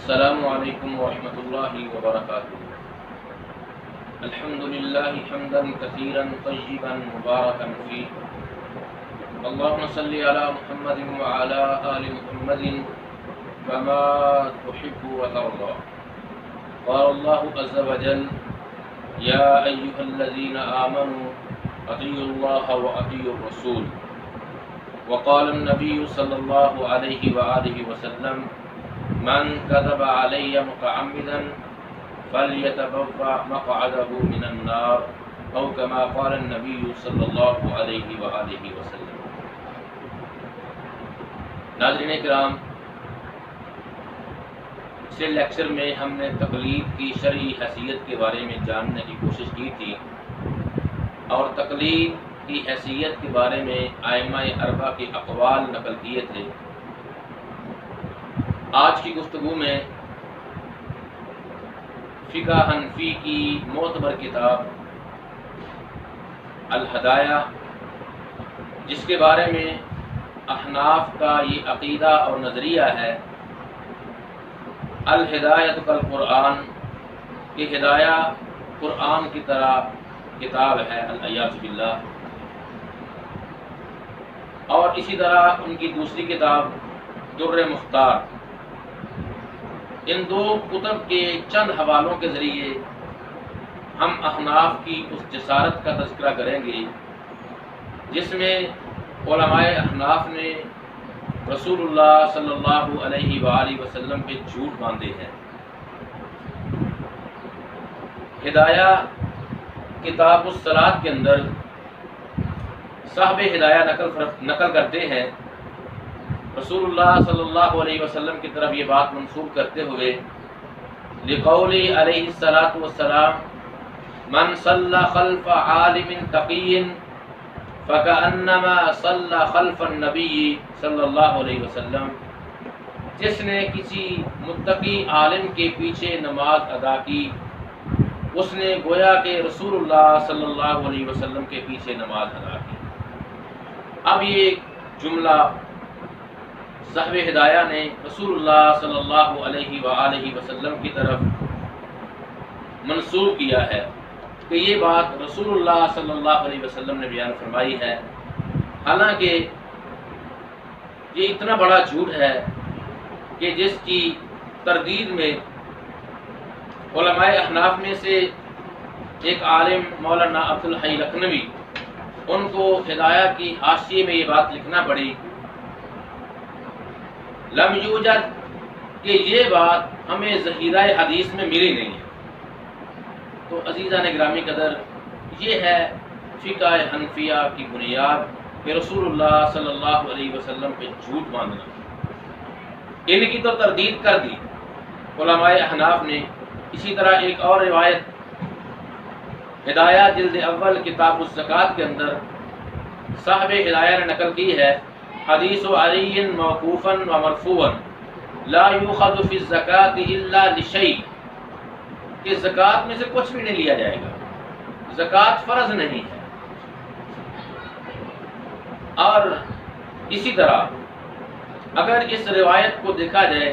السلام علیکم ورحمۃ اللہ وبرکاتہ۔ الحمد للہ حمدا کثیرا طیبا مبارکا فیہ، اللہم صلی علی محمد وعلی آل محمد کما تحب وترضى۔ قال اللہ عز وجل یا ایھا الذین آمنوا اطیعوا اللہ واطیعوا الرسول، وقال النبی صلی اللہ علیہ وآلہ وسلم من كذب علي متعمدا فليتبوأ مقعده من النار، او كما قال النبي صلی اللہ علیہ وآلہ وسلم۔ ناظرین کرام، پچھلے لیکچر میں ہم نے تقلید کی شرعی حیثیت کے بارے میں جاننے کی کوشش کی تھی، اور تقلید کی حیثیت کے بارے میں ائمہ اربعہ کے اقوال نقل کیے تھے۔ آج کی گفتگو میں فقہ حنفی کی معتبر کتاب الہدایہ، جس کے بارے میں احناف کا یہ عقیدہ اور نظریہ ہے الہدایۃ کالقرآن، کہ ہدایہ قرآن کی طرح کتاب ہے العیاذ باللہ، اور اسی طرح ان کی دوسری کتاب در مختار۔ ان دو کتب کے چند حوالوں کے ذریعے ہم احناف کی اس جسارت کا تذکرہ کریں گے جس میں علماء احناف نے رسول اللہ صلی اللہ علیہ وآلہ وسلم پہ جھوٹ باندھے ہیں۔ ہدایہ کتاب الصلاۃ کے اندر صاحب ہدایہ نقل کرتے ہیں رسول اللہ صلی اللہ علیہ وسلم کی طرف یہ بات منسوب کرتے ہوئے لقولی علیہ الصلاۃ والسلام من صلی خلف عالم تقی فکأنما صلی خلف النبی صلی اللہ علیہ وسلم، جس نے کسی متقی عالم کے پیچھے نماز ادا کی اس نے گویا کہ رسول اللہ صلی اللہ علیہ وسلم کے پیچھے نماز ادا کی۔ اب یہ جملہ صاحب ہدایہ نے رسول اللہ صلی اللہ علیہ وآلہ وسلم کی طرف منسوب کیا ہے کہ یہ بات رسول اللہ صلی اللہ علیہ وسلم نے بیان فرمائی ہے، حالانکہ یہ اتنا بڑا جھوٹ ہے کہ جس کی تردید میں علماء احناف میں سے ایک عالم مولانا عبدالحی لکھنوی، ان کو ہدایہ کی حاشیے میں یہ بات لکھنا پڑی لم یوجد، کہ یہ بات ہمیں ذخیرہ حدیث میں ملی نہیں ہے۔ تو عزیزان گرامی قدر، یہ ہے فقہ حنفیہ کی بنیاد کہ رسول اللہ صلی اللہ علیہ وسلم پہ جھوٹ باندھنا۔ ان کی تو تردید کر دی علماء احناف نے۔ اسی طرح ایک اور روایت ہدایہ جلد اول کتاب الزکوٰۃ کے اندر صاحب ہدایہ نے نقل کی ہے حدیث علی موقوفا و مرفوعا لا یؤخذ فی الزکوٰۃ الا لشیء، کہ زکوٰۃ میں سے کچھ بھی نہیں لیا جائے گا، زکوٰۃ فرض نہیں ہے۔ اور اسی طرح اگر اس روایت کو دیکھا جائے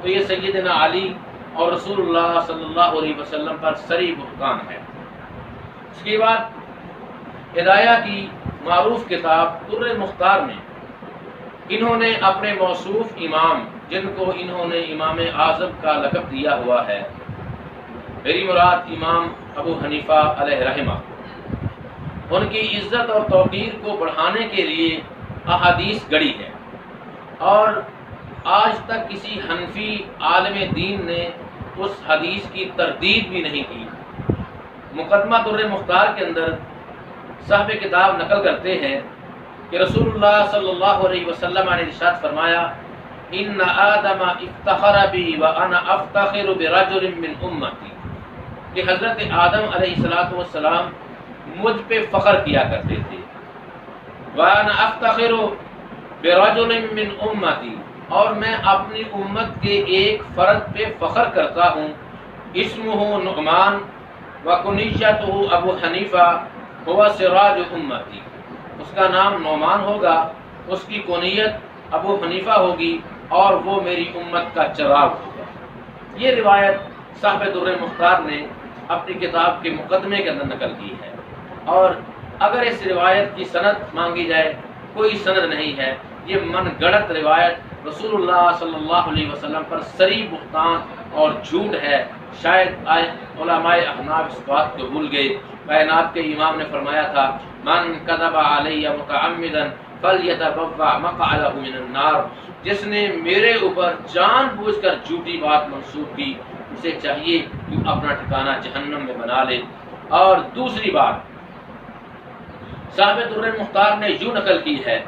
تو یہ سیدنا علی اور رسول اللہ صلی اللہ علیہ وسلم پر صریح بہتان ہے۔ اس کے بعد ہدایہ کی معروف کتاب در مختار میں انہوں نے اپنے موصوف امام، جن کو انہوں نے امام اعظم کا لقب دیا ہوا ہے، میری مراد امام ابو حنیفہ علیہ رحمہ، ان کی عزت اور توقیر کو بڑھانے کے لیے احادیث گڑی ہے، اور آج تک کسی حنفی عالم دین نے اس حدیث کی تردید بھی نہیں کی۔ مقدمہ در مختار کے اندر صاحب کتاب نقل کرتے ہیں کہ رسول اللہ صلی اللہ علیہ وسلم نے ارشاد فرمایا ان آدم افتخر بی وانا افتخر برجل من امتی، کہ حضرت آدم علیہ السلام مجھ پہ فخر کیا کرتے تھے، وانا افتخر برجل من امتی، اور میں اپنی امت کے ایک فرد پہ فخر کرتا ہوں، اسمہ نعمان وکنیتہ ابو حنیفہ هو سراج امتی، اس کا نام نعمان ہوگا، اس کی کنیت ابو حنیفہ ہوگی، اور وہ میری امت کا چراغ ہوگا۔ یہ روایت صاحب در مختار نے اپنی کتاب کے مقدمے کے اندر نقل کی ہے، اور اگر اس روایت کی سند مانگی جائے کوئی سند نہیں ہے، یہ من گڑت روایت رسول اللہ صلی اللہ علیہ وسلم پر صریح بہتان اور جھوٹ ہے۔ شاید علماء احناف اس بات کو بھول گئے۔ کائنات کے امام نے فرمایا تھا من کذب علی متعمدا فلیتبوأ مقعدہ من النار، جس نے میرے اوپر جان بوجھ کر جھوٹی بات منسوب کی اسے چاہیے کہ اپنا ٹھکانہ جہنم میں بنا لے۔ اور دوسری بات صاحب در مختار نے یوں نقل کی ہے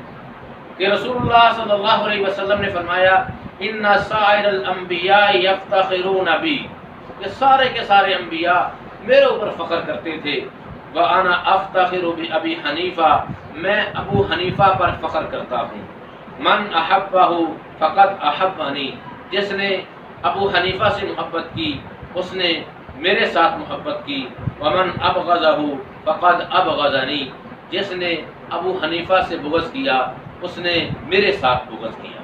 کہ رسول اللہ صلی اللہ علیہ وسلم نے فرمایا ان سائر الانبیاء یفتخرون بی، کہ سارے کے سارے انبیاء میرے اوپر فخر کرتے تھے، وانا افتخر بابی حنیفہ، میں ابو حنیفہ پر فخر کرتا ہوں، من احبہ فقد احبنی، جس نے ابو حنیفہ سے محبت کی اس نے میرے ساتھ محبت کی، ومن ابغضہ فقد ابغضنی، جس نے ابو حنیفہ سے بغض کیا اس نے میرے ساتھ بغض کیا۔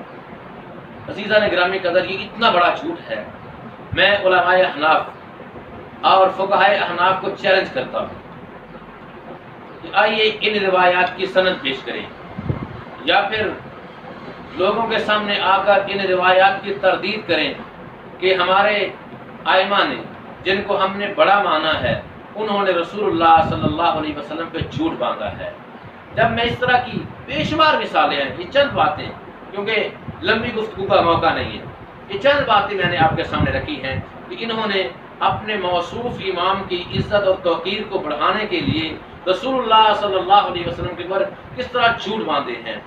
عزیزان گرامی قدر، یہ اتنا بڑا جھوٹ ہے، میں علماء احناف اور فقہائے احناف کو چیلنج کرتا ہوں کہ آئیے ان روایات کی سند پیش کریں، یا پھر لوگوں کے سامنے آ کر ان روایات کی تردید کریں کہ ہمارے ائمہ نے جن کو ہم نے بڑا مانا ہے انہوں نے رسول اللہ صلی اللہ علیہ وسلم پہ جھوٹ باندھا ہے۔ جب میں اس طرح کی بے شمار مثالیں ہیں، یہ چند باتیں کیونکہ لمبی گفتگو کا موقع نہیں ہے، یہ چند باتیں میں نے آپ کے سامنے رکھی ہیں کہ انہوں نے اپنے موصوف امام کی عزت اور توقیر کو بڑھانے کے لیے رسول اللہ صلی اللہ علیہ وسلم کے اوپر کس طرح جھوٹ باندھے ہیں۔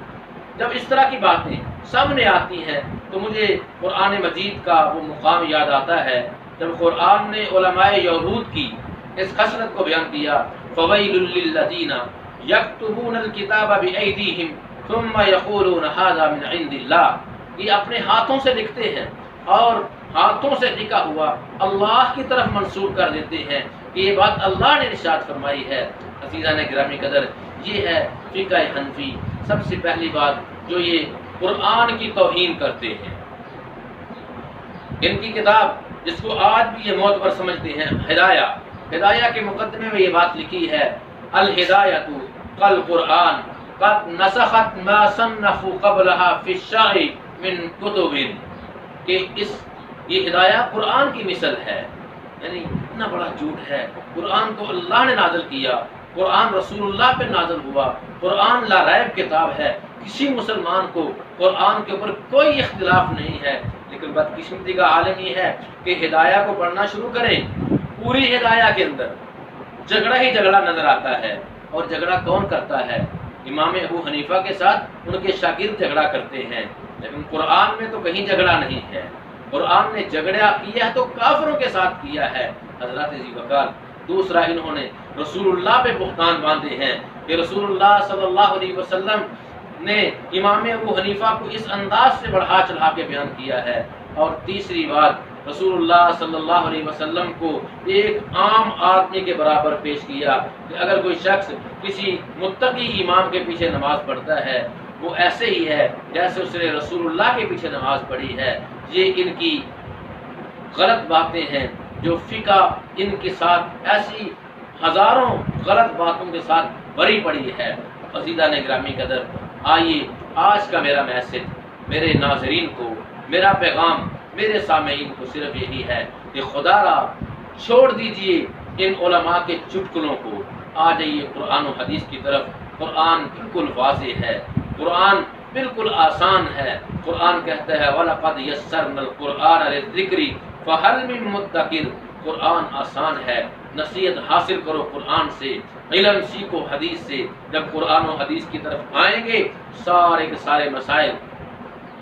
جب اس طرح کی باتیں سامنے آتی ہیں تو مجھے قرآن مجید کا وہ مقام یاد آتا ہے جب قرآن نے علماء یہود کی اس خصلت کو بیان کیا، فویل للذین یکتبون الکتاب بایدیہم ثم یقولون ھذا من عند اللہ، یہ اپنے ہاتھوں سے لکھتے ہیں اور ہاتھوں سے لکھا ہوا اللہ کی طرف منسوب کر دیتے ہیں کہ یہ بات اللہ نے ارشاد فرمائی ہے۔ عزیزان گرامی قدر، یہ ہے فقہ حنفی۔ سب سے پہلی بات جو یہ قرآن کی توہین کرتے ہیں، ان کی کتاب جس کو آج بھی یہ معتبر سمجھتے ہیں، ہدایہ کے مقدمے میں یہ بات لکھی ہے، الہدایۃ کالقرآن قد نسخت ما صنفوا قبلها فی الشرع من کتب، کہ یہ ہدایہ قرآن کی مثل ہے، یعنی اتنا بڑا جھوٹ ہے۔ قرآن کو اللہ نے نازل کیا، قرآن رسول اللہ پہ نازل ہوا، قرآن لا ریب کتاب ہے، کسی مسلمان کو قرآن کے اوپر کوئی اختلاف نہیں ہے، لیکن بدقسمتی کا عالم یہ ہے کہ ہدایہ کو پڑھنا شروع کریں، پوری ہدایہ کے اندر جھگڑا ہی جھگڑا نظر آتا ہے، اور جھگڑا کون کرتا ہے؟ امام ابو حنیفہ کے ساتھ ان کے شاگرد جھگڑا کرتے ہیں، لیکن قرآن میں تو کہیں جھگڑا نہیں ہے۔ قرآن نے جھگڑا کیا ہے تو کافروں کے ساتھ کیا ہے، حضرات ذی وقار۔ دوسرا، انہوں نے رسول اللہ پہ بہتان باندھے ہیں کہ رسول اللہ صلی اللہ علیہ وسلم نے امام ابو حنیفہ کو اس انداز سے بڑھا چڑھا کے بیان کیا ہے۔ اور تیسری بات، رسول اللہ صلی اللہ علیہ وسلم کو ایک عام آدمی کے برابر پیش کیا کہ اگر کوئی شخص کسی متقی امام کے پیچھے نماز پڑھتا ہے وہ ایسے ہی ہے جیسے اس نے رسول اللہ کے پیچھے نماز پڑھی ہے۔ یہ ان کی غلط باتیں ہیں جو فقہ ان کے ساتھ ایسی ہزاروں غلط باتوں کے ساتھ بھری پڑی ہے۔ عزیزان گرامی قدر، آئیے آج کا میرا میسج میرے ناظرین کو، میرا پیغام میرے سامعین کو صرف یہی ہے کہ خدا را چھوڑ دیجئے ان علماء کے چٹکلوں کو، آ جائیے قرآن و حدیث کی طرف۔ قرآن بالکل واضح ہے، قرآن بالکل آسان ہے۔ قرآن کہتا ہے وَلَقَدْ يَسَّرْنَا الْقُرْآنَ لِلذِّكْرِ فَهَلْ مِن مُدَّكِرٍ، قرآن آسان ہے، نصیحت حاصل کرو قرآن سے، علم سیکھو حدیث سے۔ جب قرآن و حدیث کی طرف آئیں گے سارے کے سارے مسائل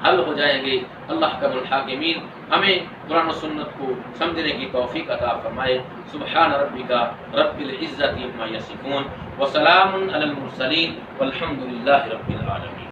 حل ہو جائیں گے۔ اللہ کا الحاکمین ہمیں قرآن و سنت کو سمجھنے کی توفیق عطا فرمائے۔ سبحان ربک رب العزت عما یصفون وسلام علی المرسلین والحمد للہ رب العالمین۔